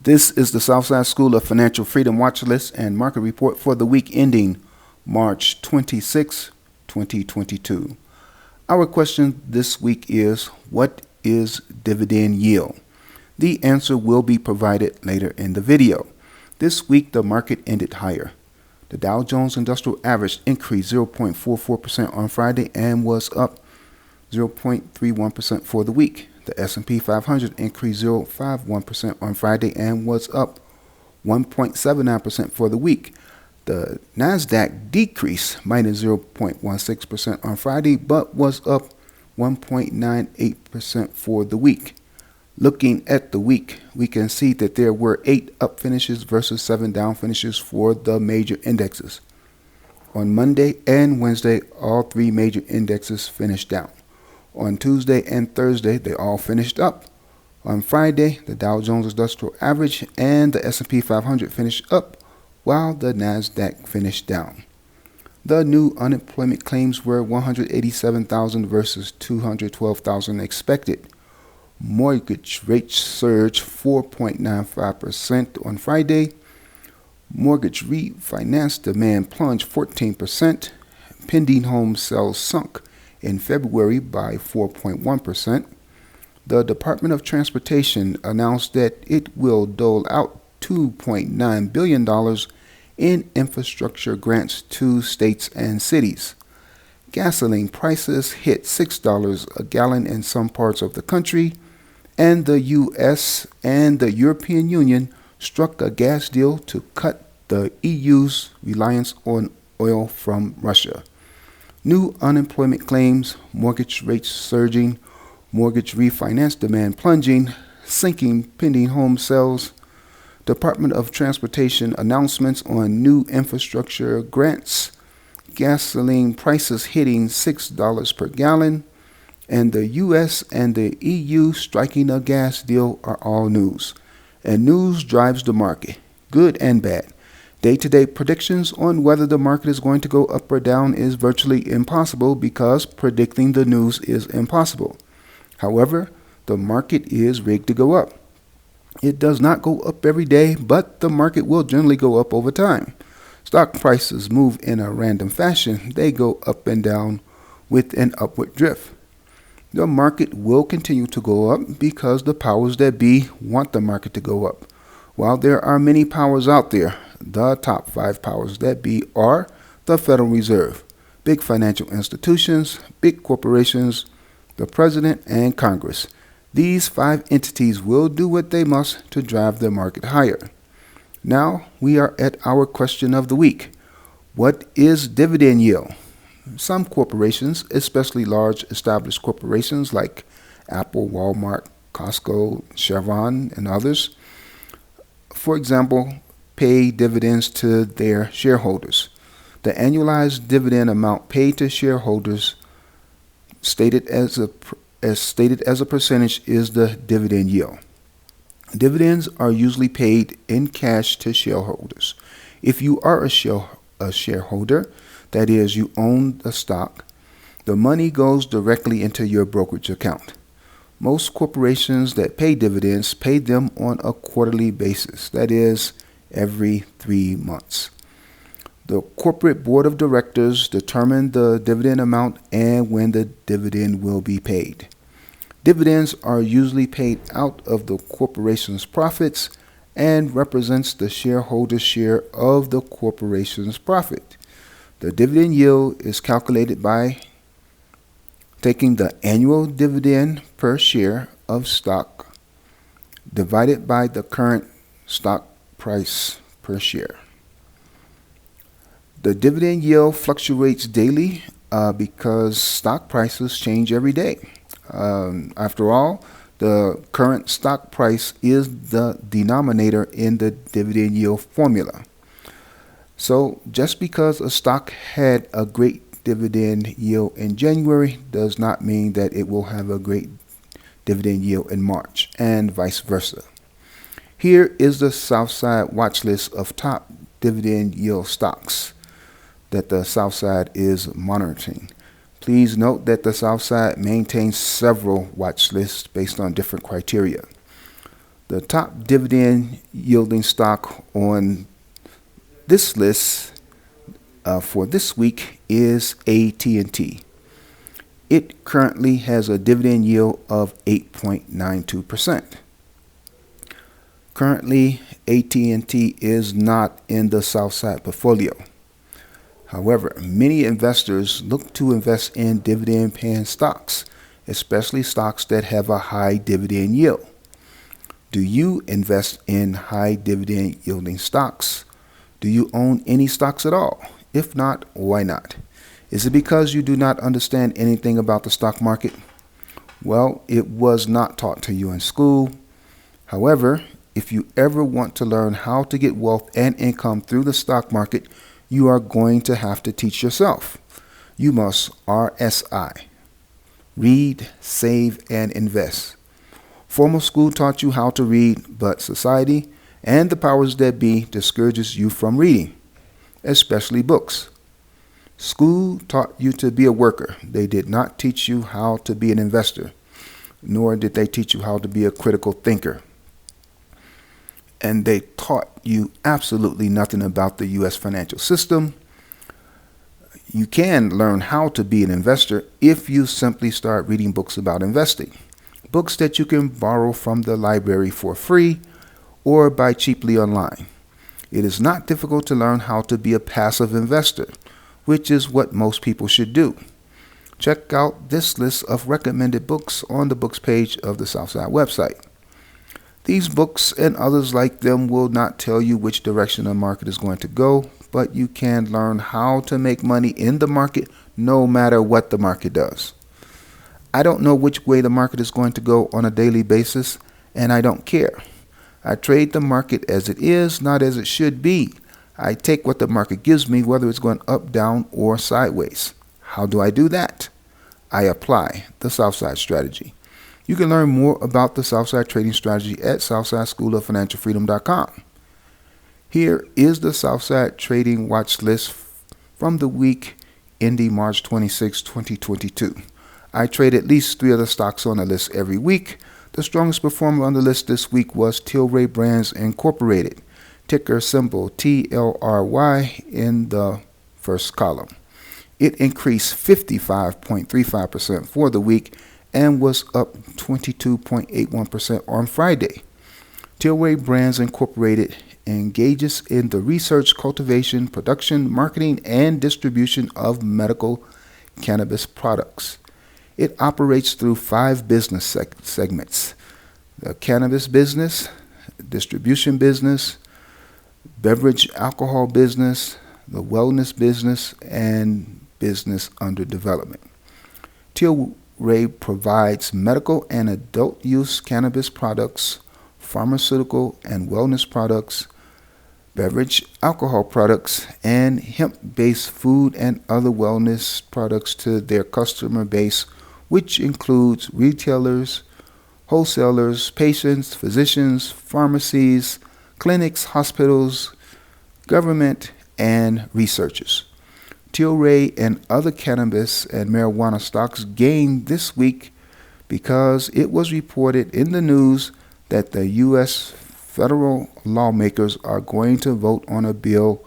This is the Southside School of Financial Freedom Watch List and Market Report for the week ending March 26, 2022. Our question this week is, what is dividend yield? The answer will be provided later in the video. This week, the market ended higher. The Dow Jones Industrial Average increased 0.44% on Friday and was up 0.31% for the week. The S&P 500 increased 0.51% on Friday and was up 1.79% for the week. The Nasdaq decreased minus 0.16% on Friday, but was up 1.98% for the week. Looking at the week, we can see that there were 8 up finishes versus 7 down finishes for the major indexes. On Monday and Wednesday, all 3 major indexes finished down. On Tuesday and Thursday, they all finished up. On Friday, the Dow Jones Industrial Average and the S&P 500 finished up, while the Nasdaq finished down. The new unemployment claims were 187,000 versus 212,000 expected. Mortgage rates surged 4.95% on Friday. Mortgage refinance demand plunged 14%. Pending home sales sunk in February by 4.1%. The Department of Transportation announced that it will dole out $2.9 billion in infrastructure grants to states and cities. Gasoline prices hit $6 a gallon in some parts of the country, and the U.S. and the European Union struck a gas deal to cut the EU's reliance on oil from Russia. New unemployment claims, mortgage rates surging, mortgage refinance demand plunging, sinking pending home sales, Department of Transportation announcements on new infrastructure grants, gasoline prices hitting $6 per gallon, and the U.S. and the EU striking a gas deal are all news. And news drives the market, good and bad. Day-to-day predictions on whether the market is going to go up or down is virtually impossible because predicting the news is impossible. However, the market is rigged to go up. It does not go up every day, but the market will generally go up over time. Stock prices move in a random fashion. They go up and down with an upward drift. The market will continue to go up because the powers that be want the market to go up. While there are many powers out there, the top 5 powers that be are the Federal Reserve, big financial institutions, big corporations, the President, and Congress. These 5 entities will do what they must to drive the market higher. Now we are at our question of the week. What is dividend yield? Some corporations, especially large established corporations like Apple, Walmart, Costco, Chevron, and others, for example, pay dividends to their shareholders. The annualized dividend amount paid to shareholders stated as a percentage is the dividend yield. Dividends are usually paid in cash to shareholders. If you are a shareholder, that is, you own the stock, the money goes directly into your brokerage account. Most corporations that pay dividends pay them on a quarterly basis, that is, every 3 months. The corporate board of directors determine the dividend amount and when the dividend will be paid. Dividends are usually paid out of the corporation's profits and represents the shareholder's share of the corporation's profit. The dividend yield is calculated by taking the annual dividend per share of stock divided by the current stock price per share. The dividend yield fluctuates daily because stock prices change every day. After all, the current stock price is the denominator in the dividend yield formula. So just because a stock had a great dividend yield in January does not mean that it will have a great dividend yield in March, and vice versa. Here is the Southside Watchlist of top dividend yield stocks that the Southside is monitoring. Please note that the Southside maintains several watch lists based on different criteria. The top dividend yielding stock on this list for this week is AT&T. It currently has a dividend yield of 8.92%. Currently, AT&T is not in the Southside portfolio. However, many investors look to invest in dividend-paying stocks, especially stocks that have a high dividend yield. Do you invest in high dividend yielding stocks? Do you own any stocks at all? If not, why not? Is it because you do not understand anything about the stock market? Well, it was not taught to you in school. However, if you ever want to learn how to get wealth and income through the stock market, you are going to have to teach yourself. You must RSI. Read, save, and invest. Formal school taught you how to read, but society and the powers that be discourages you from reading, especially books. School taught you to be a worker. They did not teach you how to be an investor, nor did they teach you how to be a critical thinker. And they taught you absolutely nothing about the U.S. financial system. You can learn how to be an investor if you simply start reading books about investing. Books that you can borrow from the library for free or buy cheaply online. It is not difficult to learn how to be a passive investor, which is what most people should do. Check out this list of recommended books on the books page of the Southside website. These books and others like them will not tell you which direction the market is going to go, but you can learn how to make money in the market no matter what the market does. I don't know which way the market is going to go on a daily basis, and I don't care. I trade the market as it is, not as it should be. I take what the market gives me, whether it's going up, down, or sideways. How do I do that? I apply the Southside strategy. You can learn more about the Southside trading strategy at SouthsideSchoolOfFinancialFreedom.com. Here is the Southside trading watch list from the week ending March 26, 2022. I trade at least 3 other stocks on the list every week. The strongest performer on the list this week was TLRY Brands Incorporated, ticker symbol TLRY in the first column. It increased 55.35% for the week and was up 22.81% on Friday. TLRY Brands Incorporated engages in the research, cultivation, production, marketing, and distribution of medical cannabis products. It operates through 5 business segments: the cannabis business, distribution business, beverage alcohol business, the wellness business, and business under development. TLRY provides medical and adult use cannabis products, pharmaceutical and wellness products, beverage alcohol products, and hemp-based food and other wellness products to their customer base, which includes retailers, wholesalers, patients, physicians, pharmacies, clinics, hospitals, government, and researchers. TLRY and other cannabis and marijuana stocks gained this week because it was reported in the news that the U.S. federal lawmakers are going to vote on a bill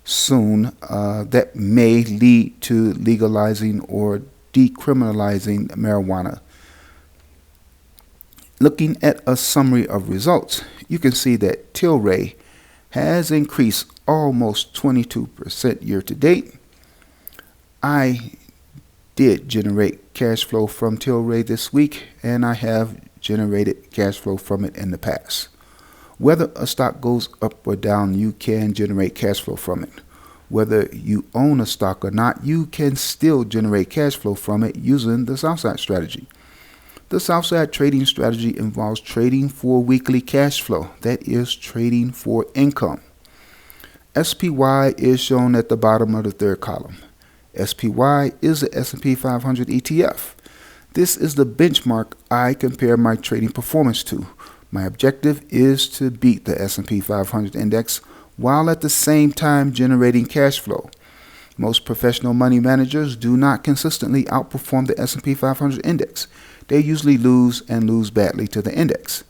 soon that may lead to legalizing or decriminalizing marijuana. Looking at a summary of results, you can see that TLRY has increased almost 22% year to date. I did generate cash flow from TLRY this week, and I have generated cash flow from it in the past. Whether a stock goes up or down, you can generate cash flow from it. Whether you own a stock or not, you can still generate cash flow from it using the Southside strategy. The Southside trading strategy involves trading for weekly cash flow, that is, trading for income. SPY is shown at the bottom of the third column. SPY is the S&P 500 ETF. This is the benchmark I compare my trading performance to. My objective is to beat the S&P 500 index while at the same time generating cash flow. Most professional money managers do not consistently outperform the S&P 500 index. They usually lose and lose badly to the index.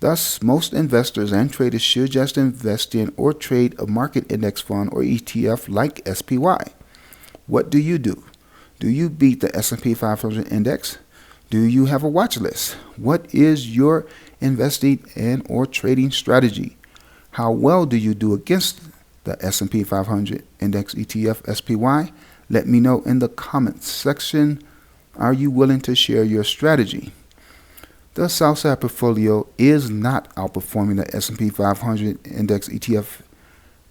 Thus, most investors and traders should just invest in or trade a market index fund or ETF like SPY. What do you do? Do you beat the S&P 500 index? Do you have a watch list? What is your investing and or trading strategy? How well do you do against the S&P 500 index ETF SPY? Let me know in the comments section. Are you willing to share your strategy? The Southside portfolio is not outperforming the S&P 500 index ETF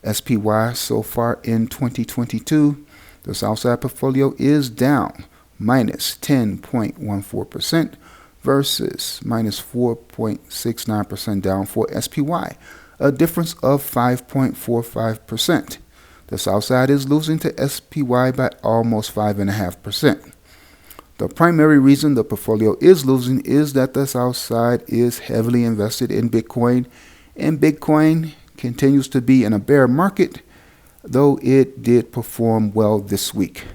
SPY so far in 2022. The Southside portfolio is down minus 10.14% versus minus 4.69% down for SPY, a difference of 5.45%. The Southside is losing to SPY by almost 5.5%. The primary reason the portfolio is losing is that the Southside is heavily invested in Bitcoin, and Bitcoin continues to be in a bear market, though it did perform well this week.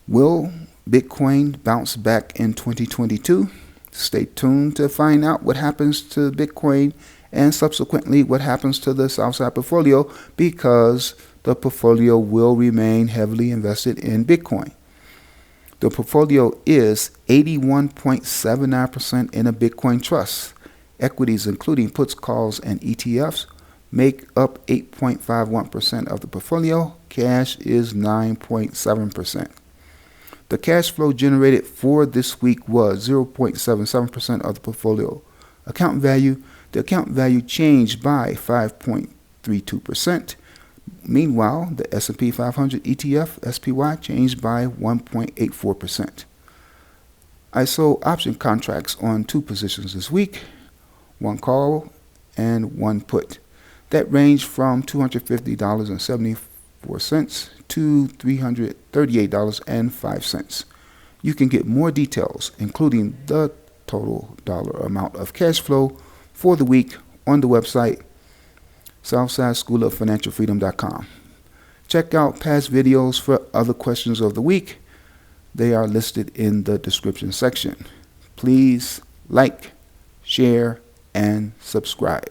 Will Bitcoin bounce back in 2022? Stay tuned to find out what happens to Bitcoin and subsequently what happens to the Southside portfolio, because the portfolio will remain heavily invested in Bitcoin. The portfolio is 81.79% in a Bitcoin trust. Equities, including puts, calls, and ETFs, make up 8.51% of the portfolio. Cash is 9.7%. The cash flow generated for this week was 0.77% of the portfolio account value. The account value changed by 5.32%. Meanwhile, the S&P 500 ETF SPY changed by 1.84%. I sold option contracts on 2 positions this week, 1 call and 1 put. That ranged from $250.74 to $338.05. You can get more details, including the total dollar amount of cash flow for the week, on the website SouthsideSchoolOfFinancialFreedom.com. Check out past videos for other questions of the week. They are listed in the description section. Please like, share, and subscribe.